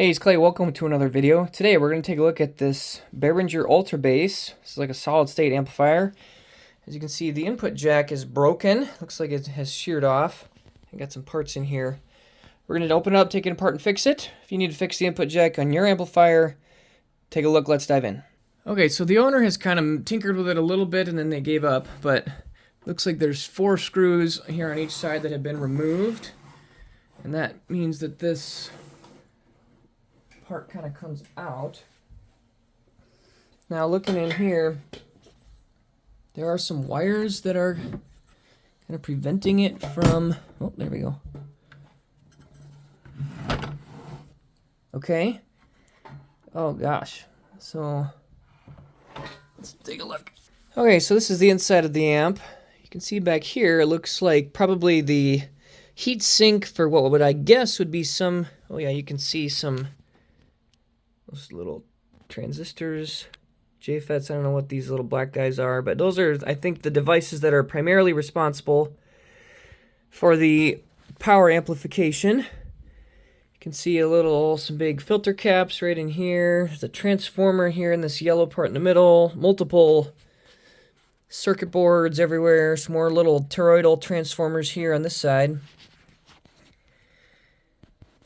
Hey, it's Clay. Welcome to another video. Today we're going to take a look at this Behringer Ultra Bass. This is like a solid state amplifier. As you can see, the input jack is broken. Looks like it has sheared off. I got some parts in here. We're going to open it up, take it apart, and fix it. If you need to fix the input jack on your amplifier, take a look. Let's dive in. Okay, so the owner has kind of tinkered with it a little bit and then they gave up, but looks like there's 4 screws here on each side that have been removed. And that means that this part kind of comes out. Now looking in here, there are some wires that are kind of preventing it from, oh, there we go. Okay. Oh gosh. So let's take a look. Okay, so this is the inside of the amp. You can see back here, it looks like probably the heat sink for what would I guess would be some, oh yeah, you can see some those little transistors, JFETs, I don't know what these little black guys are, but those are, I think, the devices that are primarily responsible for the power amplification. You can see some big filter caps right in here. There's a transformer here in this yellow part in the middle, multiple circuit boards everywhere, some more little toroidal transformers here on this side.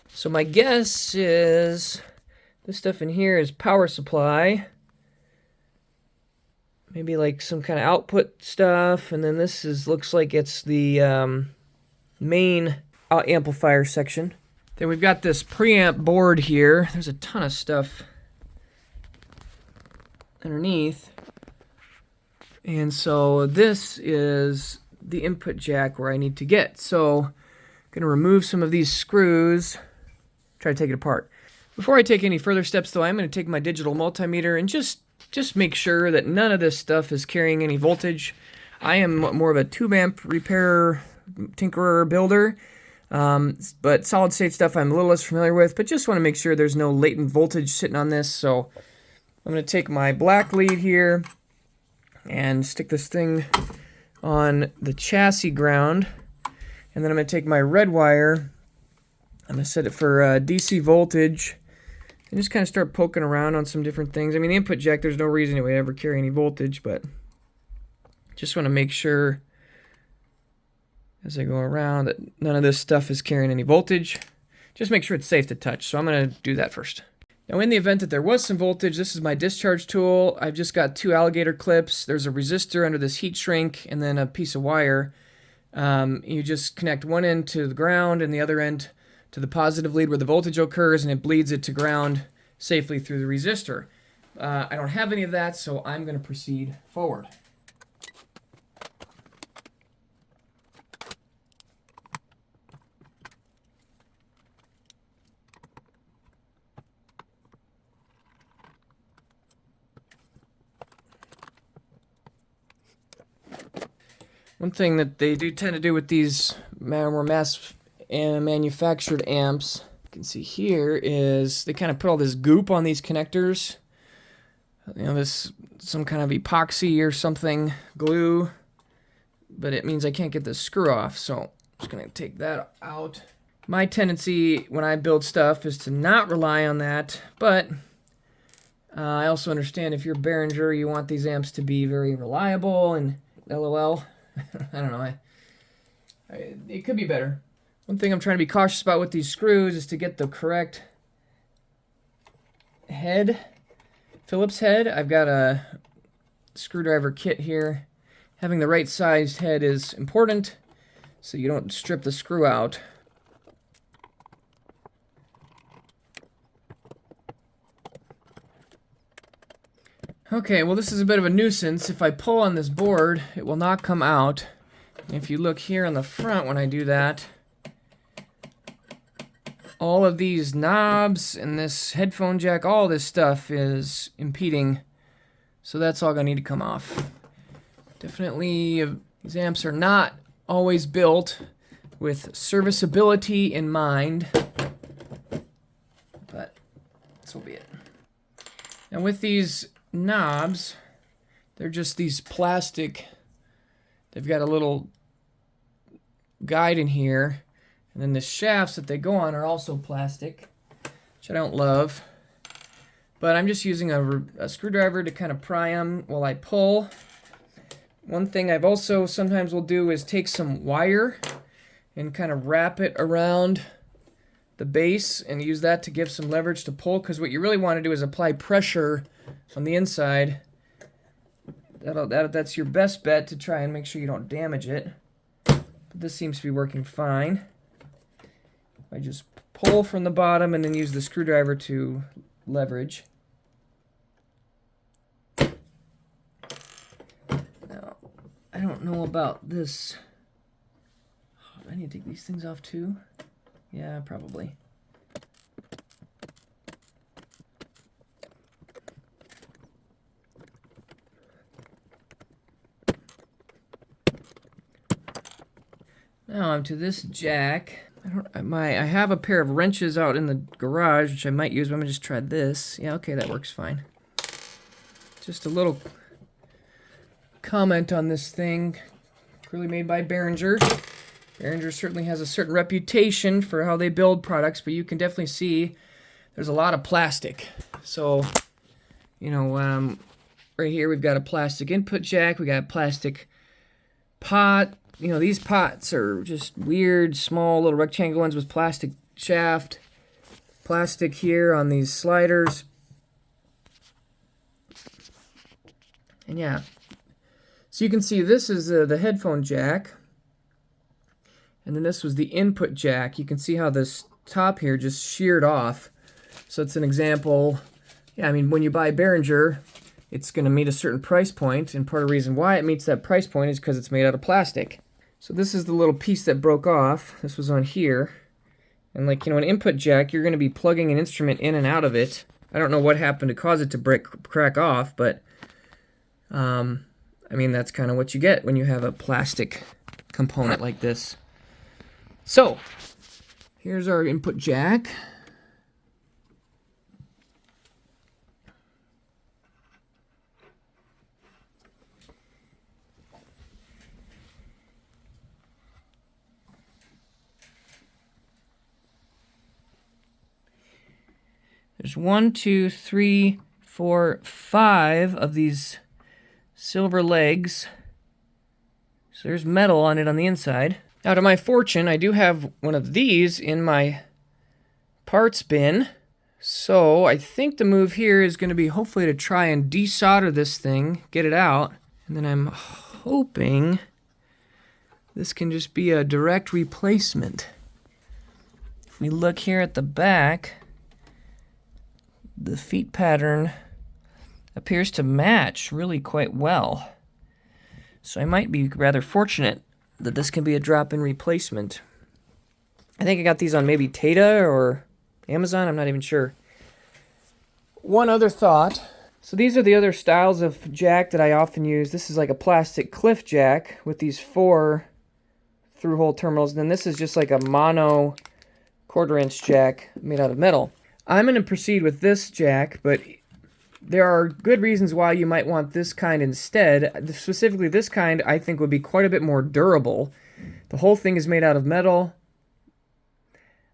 So my guess is this stuff in here is power supply. Maybe like some kind of output stuff. And then this looks like it's the main amplifier section. Then we've got this preamp board here. There's a ton of stuff underneath. And so this is the input jack where I need to get. So I'm going to remove some of these screws, try to take it apart. Before I take any further steps, though, I'm going to take my digital multimeter and just make sure that none of this stuff is carrying any voltage. I am more of a tube amp repairer, tinkerer, builder, but solid state stuff I'm a little less familiar with, but just want to make sure there's no latent voltage sitting on this. So I'm going to take my black lead here and stick this thing on the chassis ground, and then I'm going to take my red wire. I'm going to set it for DC voltage and just kind of start poking around on some different things. I mean, the input jack, there's no reason it would ever carry any voltage, but just want to make sure as I go around that none of this stuff is carrying any voltage. Just make sure it's safe to touch. So I'm going to do that first. Now, in the event that there was some voltage, this is my discharge tool. I've just got 2 alligator clips. There's a resistor under this heat shrink and then a piece of wire. You just connect one end to the ground and the other end to the positive lead where the voltage occurs, and it bleeds it to ground safely through the resistor. I don't have any of that, so I'm going to proceed forward. One thing that they do tend to do with these more mass manufactured amps, you can see here, is they kind of put all this goop on these connectors. You know, this some kind of epoxy or something, glue, but it means I can't get this screw off, so I'm just going to take that out. My tendency when I build stuff is to not rely on that, but I also understand if you're Behringer, you want these amps to be very reliable, and LOL, I don't know, it could be better. One thing I'm trying to be cautious about with these screws is to get the correct head, Phillips head. I've got a screwdriver kit here. Having the right sized head is important so you don't strip the screw out. Okay, well, this is a bit of a nuisance. If I pull on this board, it will not come out. If you look here on the front when I do that, all of these knobs and this headphone jack, all this stuff is impeding, so that's all going to need to come off. Definitely, these amps are not always built with serviceability in mind, but this will be it. And with these knobs, they're just these plastic, they've got a little guide in here, and then the shafts that they go on are also plastic. which I don't love. But I'm just using a screwdriver to kind of pry them while I pull. One thing I've also sometimes will do is take some wire and kind of wrap it around the base and use that to give some leverage to pull, because what you really want to do is apply pressure on the inside. That's your best bet to try and make sure you don't damage it. But this seems to be working fine. I just pull from the bottom and then use the screwdriver to leverage. Now, I don't know about this. Do I need to take these things off too? Yeah, probably. Now I'm to this jack. I have a pair of wrenches out in the garage, which I might use, but I'm gonna just try this. Yeah, okay, that works fine. Just a little comment on this thing. Clearly made by Behringer. Behringer certainly has a certain reputation for how they build products, but you can definitely see there's a lot of plastic. So, you know, right here we've got a plastic input jack, we got a plastic pot. You know, these pots are just weird, small little rectangle ones with plastic shaft. Plastic here on these sliders. And yeah. So you can see this is the headphone jack. And then this was the input jack. You can see how this top here just sheared off. So it's an example. Yeah, I mean, when you buy Behringer, it's going to meet a certain price point. And part of the reason why it meets that price point is because it's made out of plastic. So this is the little piece that broke off. This was on here. And like, you know, an input jack, you're going to be plugging an instrument in and out of it. I don't know what happened to cause it to crack off, but I mean, that's kind of what you get when you have a plastic component like this. So, here's our input jack. There's 1, 2, 3, 4, 5 of these silver legs. So there's metal on it on the inside. Now, to my fortune, I do have one of these in my parts bin. So I think the move here is going to be hopefully to try and desolder this thing, get it out. And then I'm hoping this can just be a direct replacement. If we look here at the back, the feet pattern appears to match really quite well. So I might be rather fortunate that this can be a drop-in replacement. I think I got these on maybe Tata or Amazon, I'm not even sure. One other thought. So these are the other styles of jack that I often use. This is like a plastic cliff jack with these 4 through-hole terminals. And then this is just like a mono 1/4-inch jack made out of metal. I'm going to proceed with this jack, but there are good reasons why you might want this kind instead. Specifically, this kind I think would be quite a bit more durable. The whole thing is made out of metal.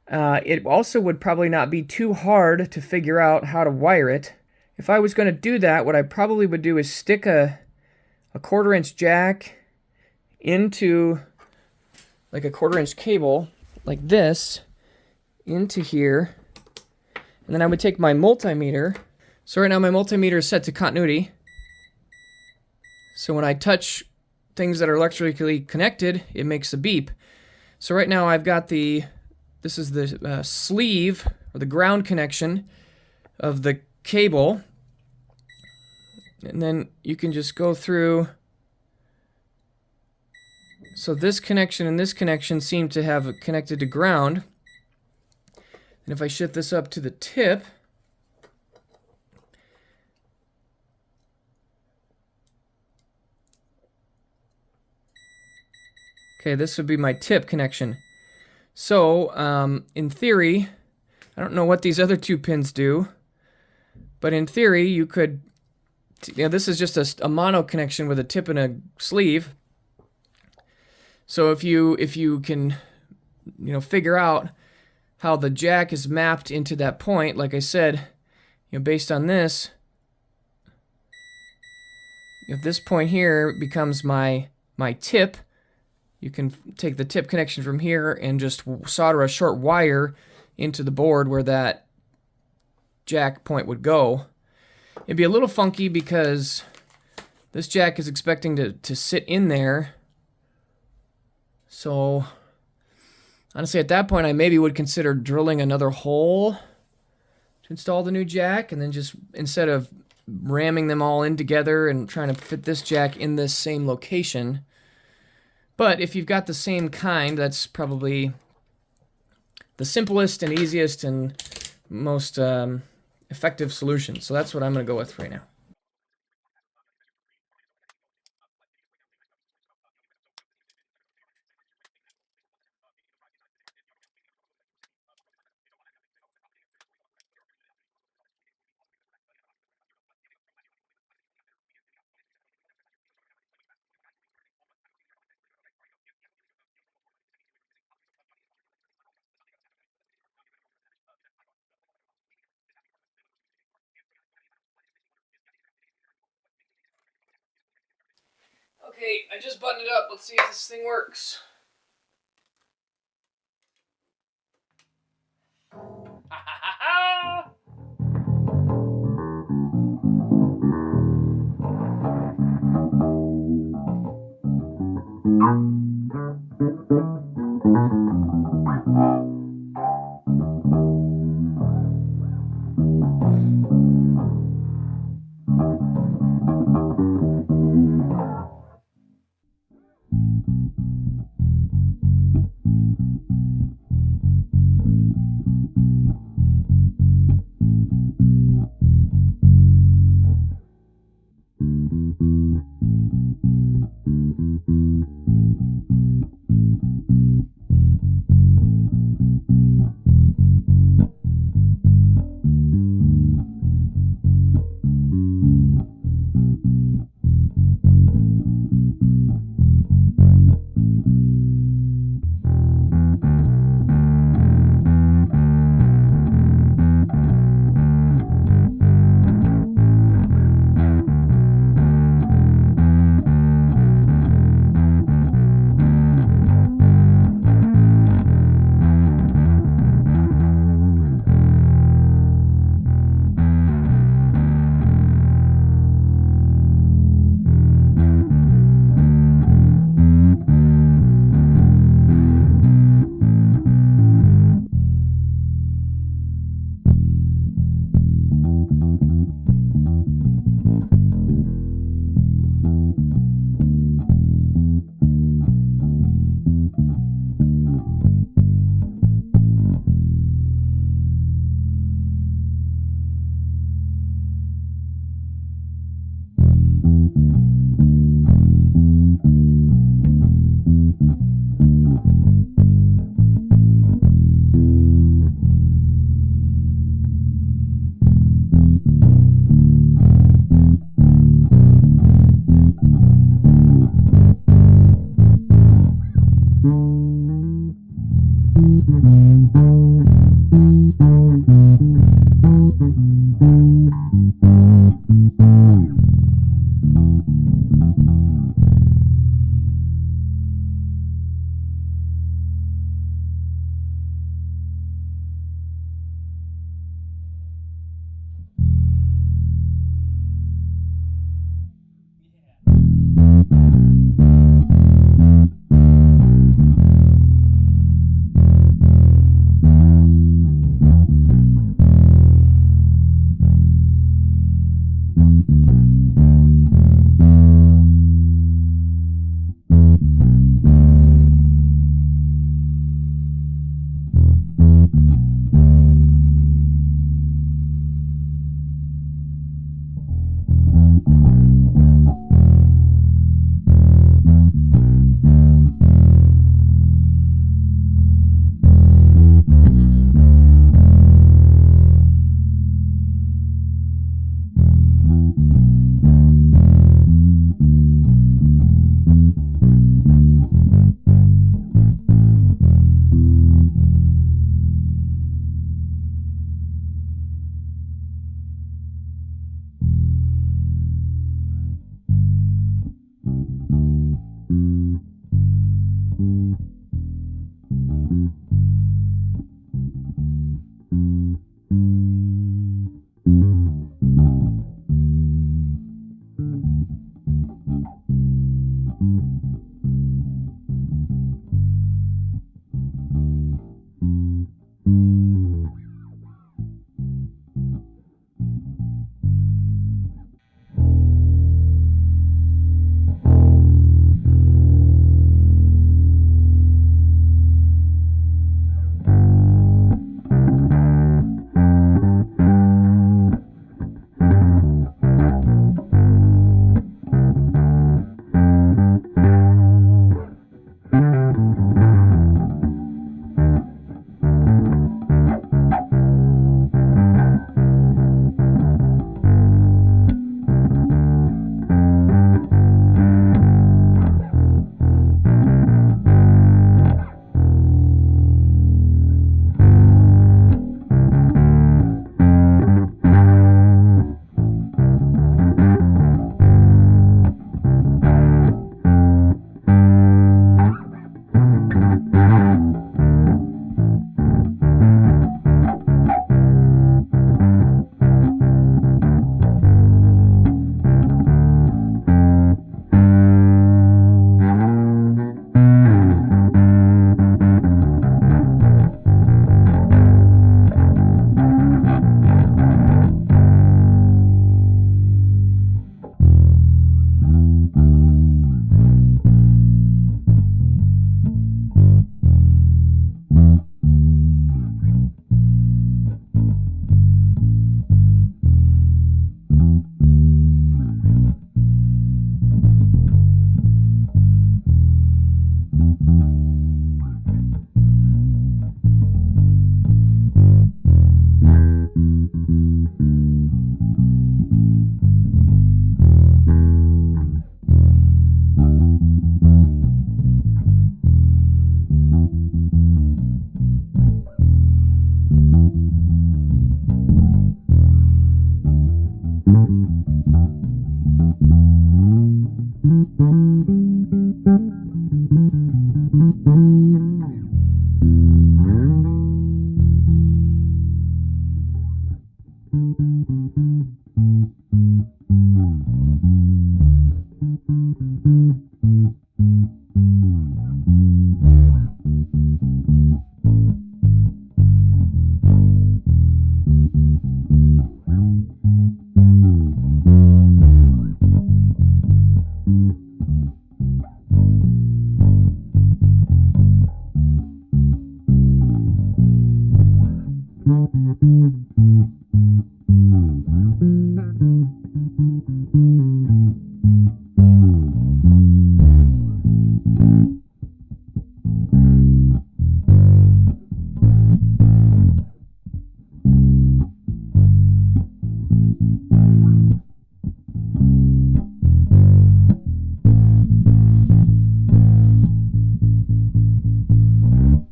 It also would probably not be too hard to figure out how to wire it. If I was going to do that, what I probably would do is stick a 1/4-inch jack into like a 1/4-inch cable like this into here. And then I would take my multimeter. So right now my multimeter is set to continuity. So when I touch things that are electrically connected, it makes a beep. So right now I've got this is the sleeve, or the ground connection of the cable. And then you can just go through. So this connection and this connection seem to have connected to ground. And if I shift this up to the tip, okay, this would be my tip connection. So, in theory, I don't know what these other 2 pins do, but in theory, you could, you know, this is just a mono connection with a tip and a sleeve. So if you can, you know, figure out how the jack is mapped into that point. Like I said, based on this, if this point here becomes my tip, you can take the tip connection from here and just solder a short wire into the board where that jack point would go. It'd be a little funky because this jack is expecting to sit in there. So honestly, at that point, I maybe would consider drilling another hole to install the new jack, and then just, instead of ramming them all in together and trying to fit this jack in this same location. But if you've got the same kind, that's probably the simplest and easiest and most effective solution. So that's what I'm going to go with right now. Okay, I just buttoned it up. Let's see if this thing works.